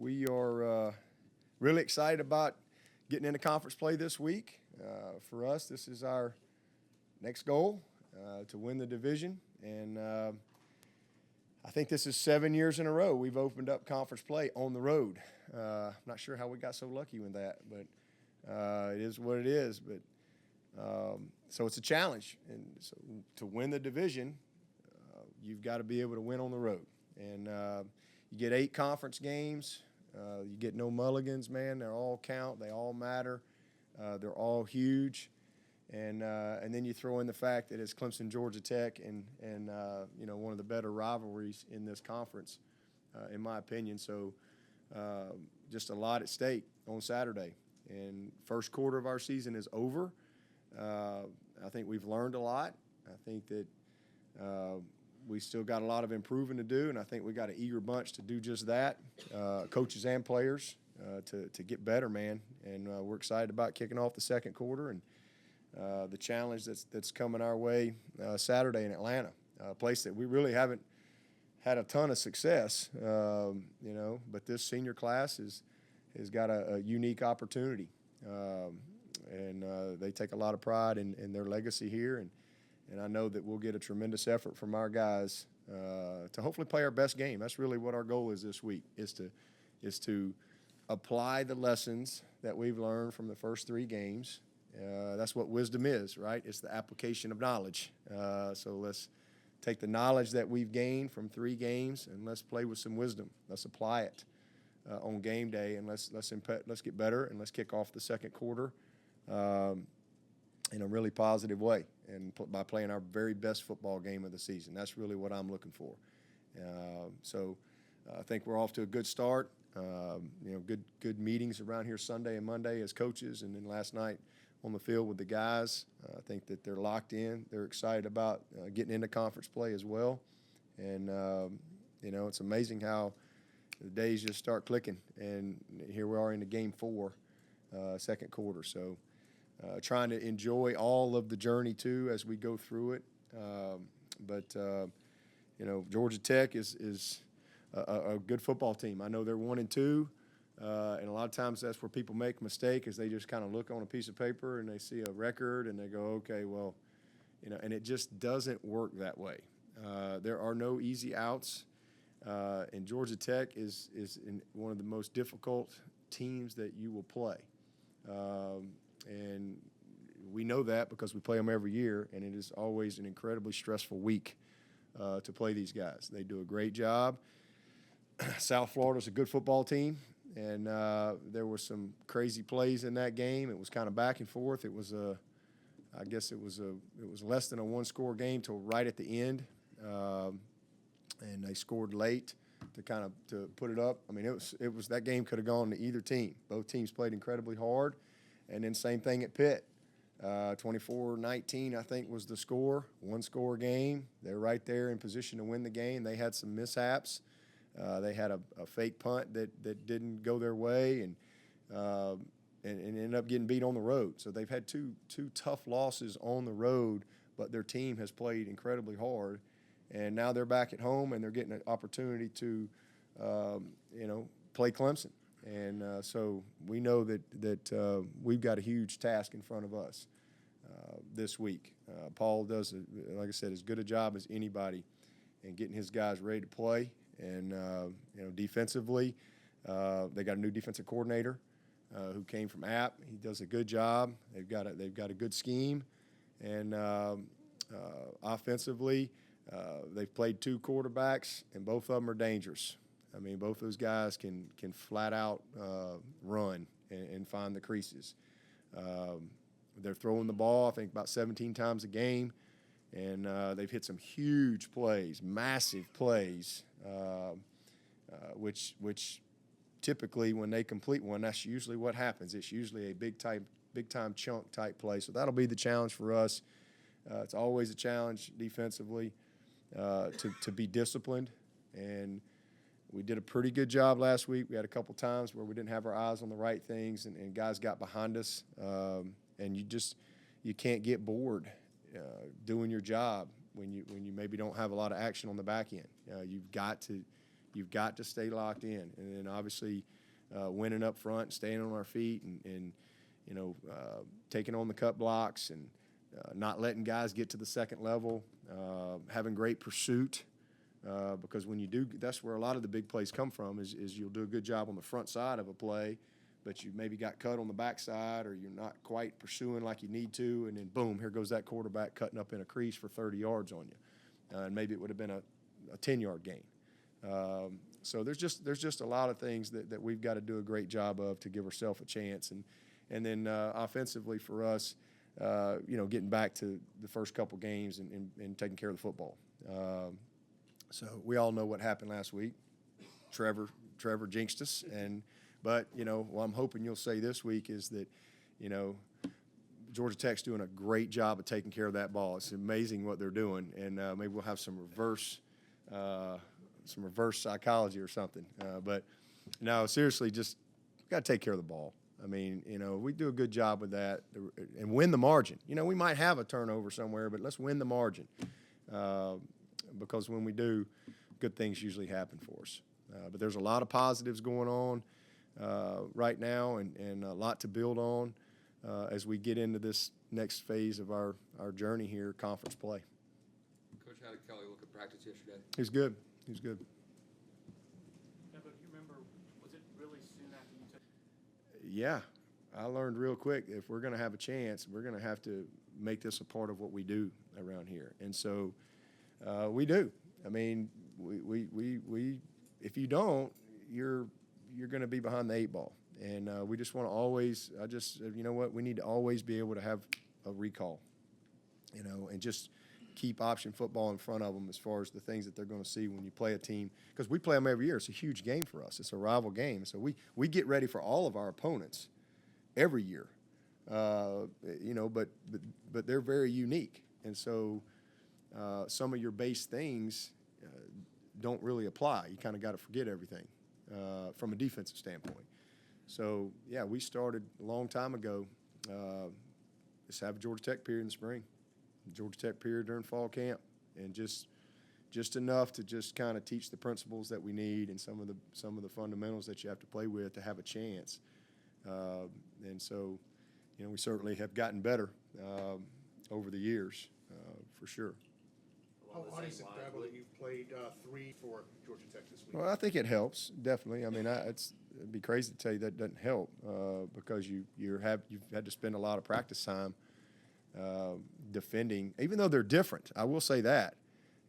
We are really excited about getting into conference play this week. For us, this is our next goal, to win the division. And I think this is 7 years in a row we've opened up conference play on the road. I'm not sure how we got so lucky with that, but it is what it is. But so it's a challenge. And so to win the division, you've got to be able to win on the road. And you get 8 conference games. You get no mulligans, man. They all count. They all matter. They're all huge. And then you throw in the fact that it's Clemson, Georgia Tech, and one of the better rivalries in this conference, in my opinion. So just a lot at stake on Saturday. And first quarter of our season is over. I think we've learned a lot. I think that we still got a lot of improving to do, and I think we got an eager bunch to do just that, coaches and players, to get better, man. And we're excited about kicking off the second quarter and the challenge that's coming our way Saturday in Atlanta, a place that we really haven't had a ton of success, but this senior class has got a unique opportunity, and they take a lot of pride in their legacy here, and I know that we'll get a tremendous effort from our guys to hopefully play our best game. That's really what our goal is this week, is to apply the lessons that we've learned from the first 3 games. That's what wisdom is, right? It's the application of knowledge. So let's take the knowledge that we've gained from 3 games and let's play with some wisdom. Let's apply it on game day, and let's get better, and let's kick off the second quarter in a really positive way, and by playing our very best football game of the season. That's really what I'm looking for. So I think we're off to a good start. Good meetings around here Sunday and Monday as coaches, and then last night on the field with the guys. I think that they're locked in. They're excited about getting into conference play as well. And, it's amazing how the days just start clicking. And here we are into game 4, second quarter. So trying to enjoy all of the journey, too, as we go through it. Georgia Tech is a good football team. I know they're 1-2. And a lot of times that's where people make a mistake, is they just kind of look on a piece of paper and they see a record and they go, okay, well, and it just doesn't work that way. There are no easy outs. And Georgia Tech is in one of the most difficult teams that you will play. And we know that because we play them every year, and it is always an incredibly stressful week to play these guys. They do a great job. South Florida's a good football team. And there were some crazy plays in that game. It was kind of back and forth. It was it was less than a 1-score game till right at the end, and they scored late to put it up. I mean, it was that game could have gone to either team. Both teams played incredibly hard, and then same thing at Pitt. 24-19, I think, was the score. 1-score game. They're right there in position to win the game. They had some mishaps. They had a fake punt that didn't go their way, and ended up getting beat on the road. So they've had two tough losses on the road, but their team has played incredibly hard. And now they're back at home, and they're getting an opportunity to, play Clemson. And so we know that we've got a huge task in front of us this week. Paul does, like I said, as good a job as anybody in getting his guys ready to play. And defensively, they got a new defensive coordinator who came from App. He does a good job. They've got a good scheme, and offensively, they've played 2 quarterbacks, and both of them are dangerous. I mean, both those guys can flat out run and find the creases. They're throwing the ball, I think, about 17 times a game. And they've hit some huge plays, massive plays, which typically when they complete one, that's usually what happens. It's usually a big-time chunk type play. So that'll be the challenge for us. It's always a challenge defensively to be disciplined. And we did a pretty good job last week. We had a couple times where we didn't have our eyes on the right things, and guys got behind us. And you can't get bored doing your job when you maybe don't have a lot of action on the back end. You've got You've got to stay locked in. And then obviously winning up front, staying on our feet, and taking on the cut blocks and not letting guys get to the second level, having great pursuit. Because when you do, that's where a lot of the big plays come from is you'll do a good job on the front side of a play, but you maybe got cut on the backside or you're not quite pursuing like you need to, and then boom, here goes that quarterback cutting up in a crease for 30 yards on you. And maybe it would have been a 10-yard gain. So there's just a lot of things that we've got to do a great job of to give ourselves a chance. And then offensively for us, getting back to the first couple games and taking care of the football. So we all know what happened last week. Trevor jinxed us, but what I'm hoping you'll say this week is that, Georgia Tech's doing a great job of taking care of that ball. It's amazing what they're doing, and maybe we'll have some reverse psychology or something. But no, seriously, just got to take care of the ball. I mean, we do a good job with that and win the margin. We might have a turnover somewhere, but let's win the margin. Because when we do, good things usually happen for us. But there's a lot of positives going on right now and a lot to build on as we get into this next phase of our journey here, conference play. Coach, how did Kelly look at practice yesterday? He's good. Yeah, but if you remember, was it really soon after you took? Yeah, I learned real quick if we're going to have a chance, we're going to have to make this a part of what we do around here. And so we do. I mean, we if you don't, you're going to be behind the 8 ball. And we just want to always, we need to always be able to have a recall, and just keep option football in front of them as far as the things that they're going to see when you play a team. Because we play them every year. It's a huge game for us. It's a rival game. So we get ready for all of our opponents every year, but they're very unique. And so some of your base things don't really apply. You kind of got to forget everything from a defensive standpoint. So, yeah, we started a long time ago. Let's have a Georgia Tech period in the spring, Georgia Tech period during fall camp, and just enough to just kind of teach the principles that we need and some of the fundamentals that you have to play with to have a chance. And so, we certainly have gotten better over the years, for sure. How odd is it, Dabo, that you've played 3 for Georgia Tech this week? Well, I think it helps, definitely. I mean, it'd be crazy to tell you that doesn't help because you've had to spend a lot of practice time defending, even though they're different. I will say that.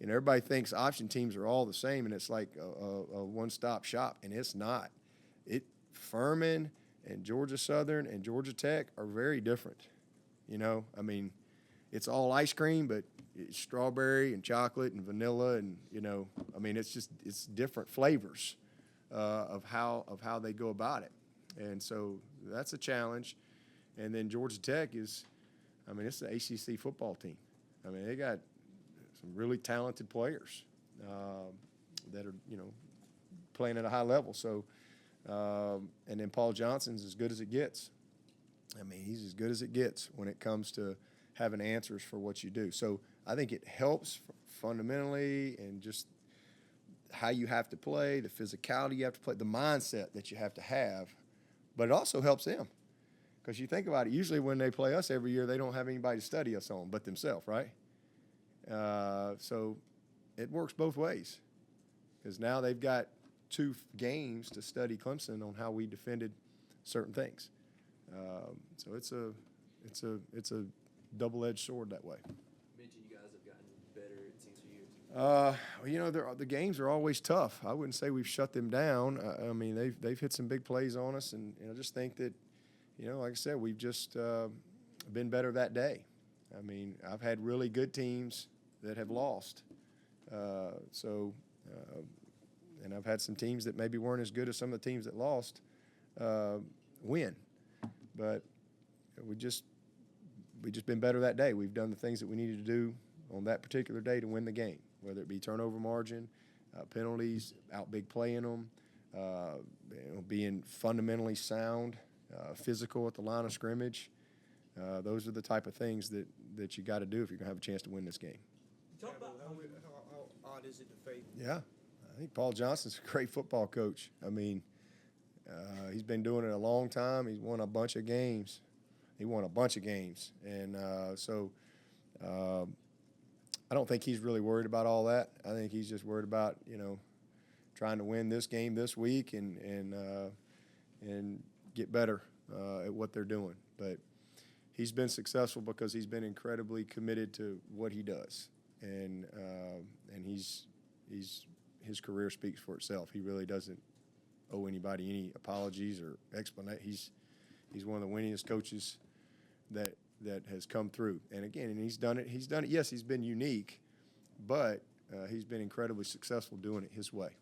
Everybody thinks option teams are all the same, and it's like a one-stop shop, and it's not. Furman and Georgia Southern and Georgia Tech are very different. I mean, it's all ice cream, but it's strawberry and chocolate and vanilla, and it's different flavors of how they go about it, and so that's a challenge. And then Georgia Tech it's an ACC football team. I mean, they got some really talented players that are playing at a high level. So, and then Paul Johnson's as good as it gets. I mean, he's as good as it gets when it comes to having answers for what you do. So I think it helps fundamentally and just how you have to play, the physicality you have to play, the mindset that you have to have, but it also helps them. Because you think about it, usually when they play us every year, they don't have anybody to study us on but themselves, right? So it works both ways because now they've got 2 games to study Clemson on how we defended certain things. So it's a double-edged sword that way. You mentioned you guys have gotten better, it seems, for years. The games are always tough. I wouldn't say we've shut them down. I mean, they've hit some big plays on us, and I just think that, like I said, we've just been better that day. I mean, I've had really good teams that have lost. And I've had some teams that maybe weren't as good as some of the teams that lost win. But we just been better that day. We've done the things that we needed to do on that particular day to win the game, whether it be turnover margin, penalties, out big playing them, being fundamentally sound, physical at the line of scrimmage. Those are the type of things that you got to do if you're going to have a chance to win this game. How odd is it to face? Yeah, I think Paul Johnson's a great football coach. I mean, he's been doing it a long time. He's won a bunch of games. And so I don't think he's really worried about all that. I think he's just worried about, trying to win this game this week and get better at what they're doing. But he's been successful because he's been incredibly committed to what he does, and his career speaks for itself. He really doesn't owe anybody any apologies or explanation. He's one of the winningest coaches that has come through. And again, he's done it. Yes, he's been unique, but he's been incredibly successful doing it his way.